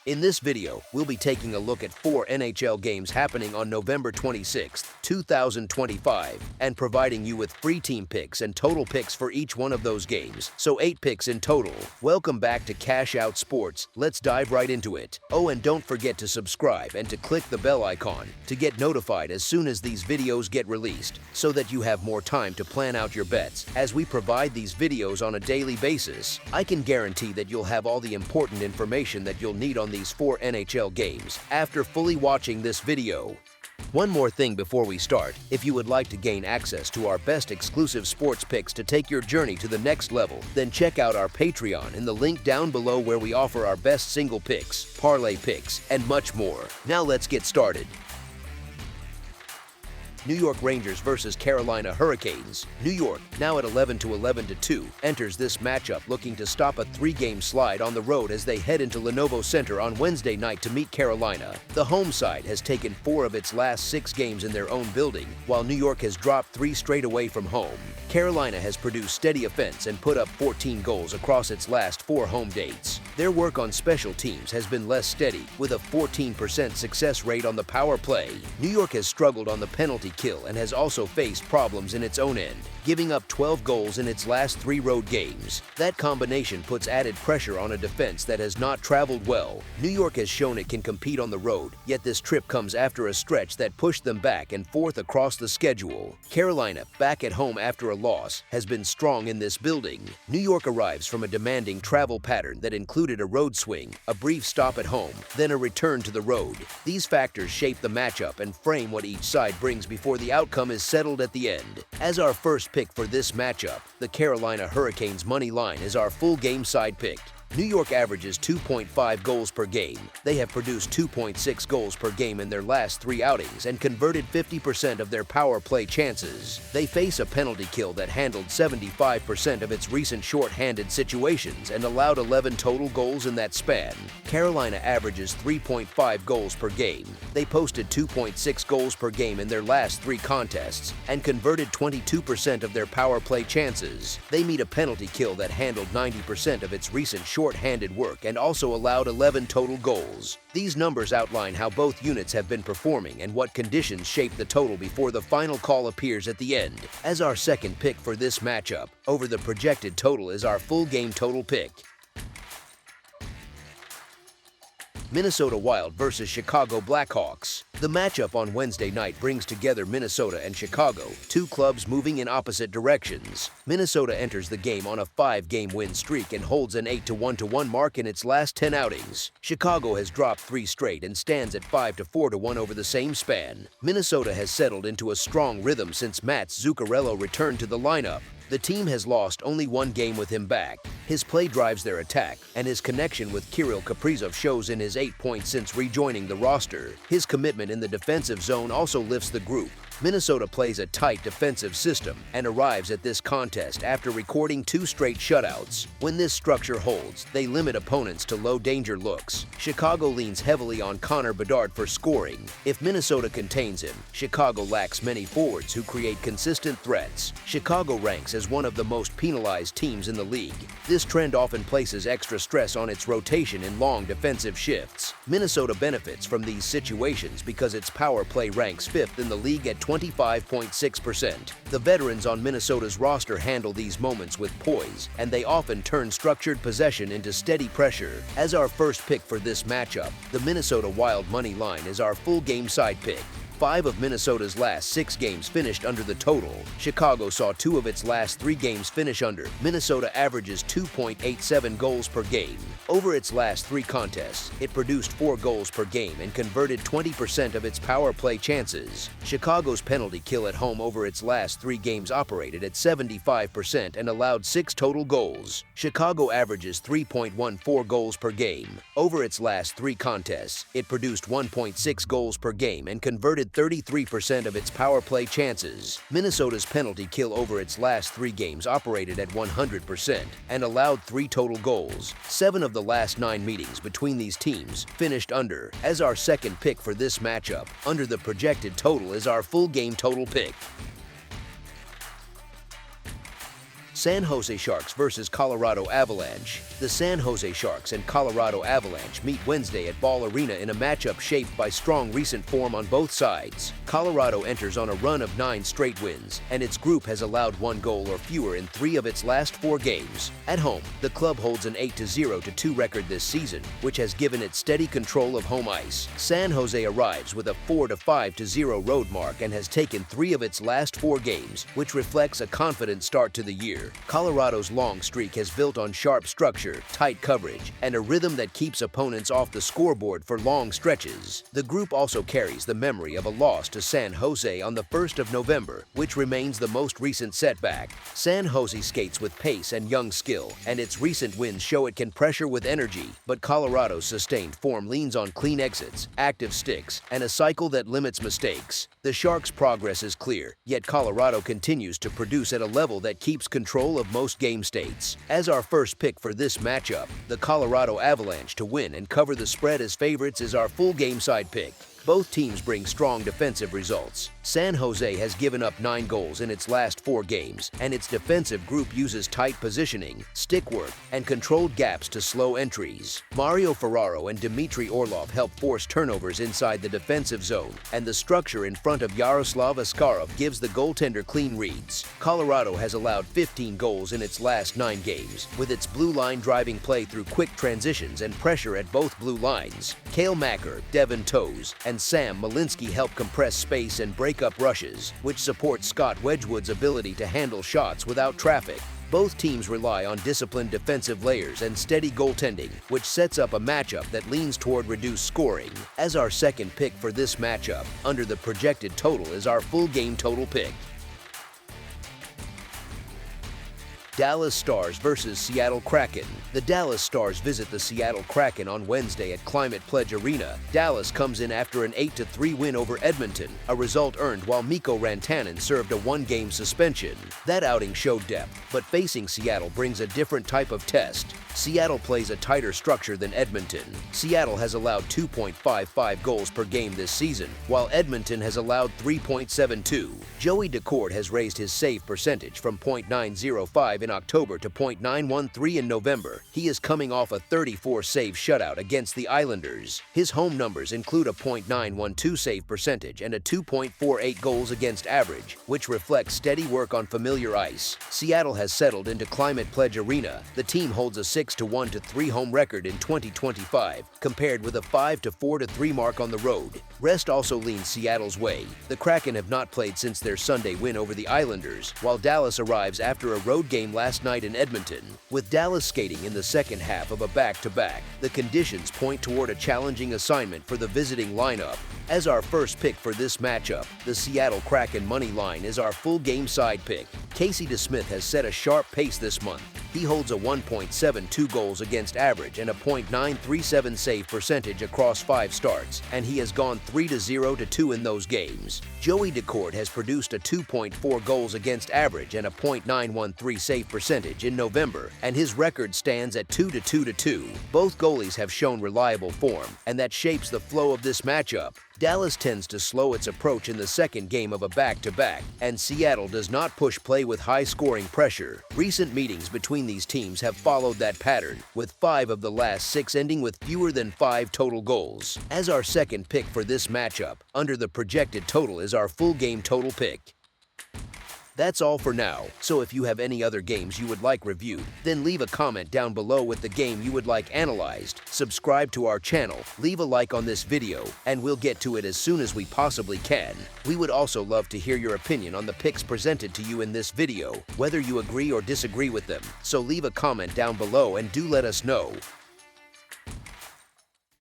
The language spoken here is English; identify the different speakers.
Speaker 1: In this video, we'll be taking a look at 4 NHL games happening on November 26, 2025, and providing you with free team picks and total picks for each one of those games, so 8 picks in total. Welcome back to Cash Out Sports. Let's dive right into it. Oh, and don't forget to subscribe and to click the bell icon to get notified as soon as these videos get released, so that you have more time to plan out your bets. As we provide these videos on a daily basis, I can guarantee that you'll have all the important information that you'll need on these 4 NHL games after fully watching this video. One more thing before we start: if you would like to gain access to our best exclusive sports picks to take your journey to the next level, then check out our Patreon in the link down below, where we offer our best single picks, parlay picks, and much more. Now let's get started. New York Rangers versus Carolina Hurricanes. New York, now at 11-2, enters this matchup looking to stop a 3-game slide on the road as they head into Lenovo Center on Wednesday night to meet Carolina. The home side has taken 4 of its last 6 games in their own building, while New York has dropped 3 straight away from home. Carolina has produced steady offense and put up 14 goals across its last 4 home dates. Their work on special teams has been less steady, with a 14% success rate on the power play. New York has struggled on the penalty kill and has also faced problems in its own end, giving up 12 goals in its last 3 road games. That combination puts added pressure on a defense that has not traveled well. New York has shown it can compete on the road, yet this trip comes after a stretch that pushed them back and forth across the schedule. Carolina, back at home after a loss, has been strong in this building. New York arrives from a demanding travel pattern that included a road swing, a brief stop at home, then a return to the road. These factors shape the matchup and frame what each side brings before the outcome is settled at the end. As our first pick for this matchup, the Carolina Hurricanes money line is our full game side pick. New York averages 2.5 goals per game. They have produced 2.6 goals per game in their last 3 outings and converted 50% of their power play chances. They face a penalty kill that handled 75% of its recent short-handed situations and allowed 11 total goals in that span. Carolina averages 3.5 goals per game. They posted 2.6 goals per game in their last 3 contests and converted 22% of their power play chances. They meet a penalty kill that handled 90% of its recent short-handed work and also allowed 11 total goals. These numbers outline how both units have been performing and what conditions shape the total before the final call appears at the end. As our second pick for this matchup, over the projected total is our full game total pick. Minnesota Wild versus Chicago Blackhawks. The matchup on Wednesday night brings together Minnesota and Chicago, 2 clubs moving in opposite directions. Minnesota enters the game on a 5-game win streak and holds an 8-1 mark in its last 10 outings. Chicago has dropped 3 straight and stands at 5-4 over the same span. Minnesota has settled into a strong rhythm since Mats Zuccarello returned to the lineup. The team has lost only 1 game with him back. His play drives their attack, and his connection with Kirill Kaprizov shows in his 8 points since rejoining the roster. His commitment in the defensive zone also lifts the group. Minnesota plays a tight defensive system and arrives at this contest after recording 2 straight shutouts. When this structure holds, they limit opponents to low-danger looks. Chicago leans heavily on Connor Bedard for scoring. If Minnesota contains him, Chicago lacks many forwards who create consistent threats. Chicago ranks as one of the most penalized teams in the league. This trend often places extra stress on its rotation in long defensive shifts. Minnesota benefits from these situations because its power play ranks 5th in the league at 25.6%. The veterans on Minnesota's roster handle these moments with poise, and they often turn structured possession into steady pressure. As our first pick for this matchup, the Minnesota Wild money line is our full game side pick. 5 of Minnesota's last 6 games finished under the total. Chicago saw 2 of its last 3 games finish under. Minnesota averages 2.87 goals per game. Over its last 3 contests, it produced 4 goals per game and converted 20% of its power play chances. Chicago's penalty kill at home over its last 3 games operated at 75% and allowed 6 total goals. Chicago averages 3.14 goals per game. Over its last 3 contests, it produced 1.6 goals per game and converted 33% of its power play chances. Minnesota's penalty kill over its last 3 games operated at 100% and allowed 3 total goals. 7 of the last 9 meetings between these teams finished under. As our second pick for this matchup, under the projected total is our full game total pick. San Jose Sharks versus Colorado Avalanche. The San Jose Sharks and Colorado Avalanche meet Wednesday at Ball Arena in a matchup shaped by strong recent form on both sides. Colorado enters on a run of 9 straight wins, and its group has allowed 1 goal or fewer in 3 of its last 4 games. At home, the club holds an 8-0-2 record this season, which has given it steady control of home ice. San Jose arrives with a 4-5-0 road mark and has taken 3 of its last 4 games, which reflects a confident start to the year. Colorado's long streak has built on sharp structure, tight coverage, and a rhythm that keeps opponents off the scoreboard for long stretches. The group also carries the memory of a loss to San Jose on the 1st of November, which remains the most recent setback. San Jose skates with pace and young skill, and its recent wins show it can pressure with energy, but Colorado's sustained form leans on clean exits, active sticks, and a cycle that limits mistakes. The Sharks' progress is clear, yet Colorado continues to produce at a level that keeps control of most game states. As our first pick for this matchup, the Colorado Avalanche to win and cover the spread as favorites is our full game side pick. Both teams bring strong defensive results. San Jose has given up 9 goals in its last 4 games, and its defensive group uses tight positioning, stick work, and controlled gaps to slow entries. Mario Ferraro and Dmitry Orlov help force turnovers inside the defensive zone, and the structure in front of Yaroslav Askarov gives the goaltender clean reads. Colorado has allowed 15 goals in its last 9 games, with its blue line driving play through quick transitions and pressure at both blue lines. Kale Macker, Devin Toews, and Sam Malinsky help compress space and break up rushes, which supports Scott Wedgwood's ability to handle shots without traffic. Both teams rely on disciplined defensive layers and steady goaltending, which sets up a matchup that leans toward reduced scoring. As our second pick for this matchup, under the projected total is our full game total pick. Dallas Stars versus Seattle Kraken. The Dallas Stars visit the Seattle Kraken on Wednesday at Climate Pledge Arena. Dallas comes in after an 8-3 win over Edmonton, a result earned while Mikko Rantanen served a 1-game suspension. That outing showed depth, but facing Seattle brings a different type of test. Seattle plays a tighter structure than Edmonton. Seattle has allowed 2.55 goals per game this season, while Edmonton has allowed 3.72. Joey Daccord has raised his save percentage from .905 in October to .913 in November. He is coming off a 34-save shutout against the Islanders. His home numbers include a .912 save percentage and a 2.48 goals against average, which reflects steady work on familiar ice. Seattle has settled into Climate Pledge Arena. The team holds a 6-1-3 home record in 2025, compared with a 5-4-3 mark on the road. Rest also leans Seattle's way. The Kraken have not played since their Sunday win over the Islanders, while Dallas arrives after a road game last night in Edmonton. With Dallas skating in the second half of a back-to-back, the conditions point toward a challenging assignment for the visiting lineup. As our first pick for this matchup, the Seattle Kraken money line is our full game side pick. Casey DeSmith has set a sharp pace this month. He holds a 1.72 goals against average and a .937 save percentage across 5 starts, and he has gone 3-0-2 in those games. Joey Daccord has produced a 2.4 goals against average and a .913 save percentage in November, and his record stands at 2-2-2. Both goalies have shown reliable form, and that shapes the flow of this matchup. Dallas tends to slow its approach in the second game of a back-to-back, and Seattle does not push play with high-scoring pressure. Recent meetings between these teams have followed that pattern, with 5 of the last 6 ending with fewer than 5 total goals. As our second pick for this matchup, under the projected total is our full game total pick. That's all for now, so if you have any other games you would like reviewed, then leave a comment down below with the game you would like analyzed, subscribe to our channel, leave a like on this video, and we'll get to it as soon as we possibly can. We would also love to hear your opinion on the picks presented to you in this video, whether you agree or disagree with them, so leave a comment down below and do let us know.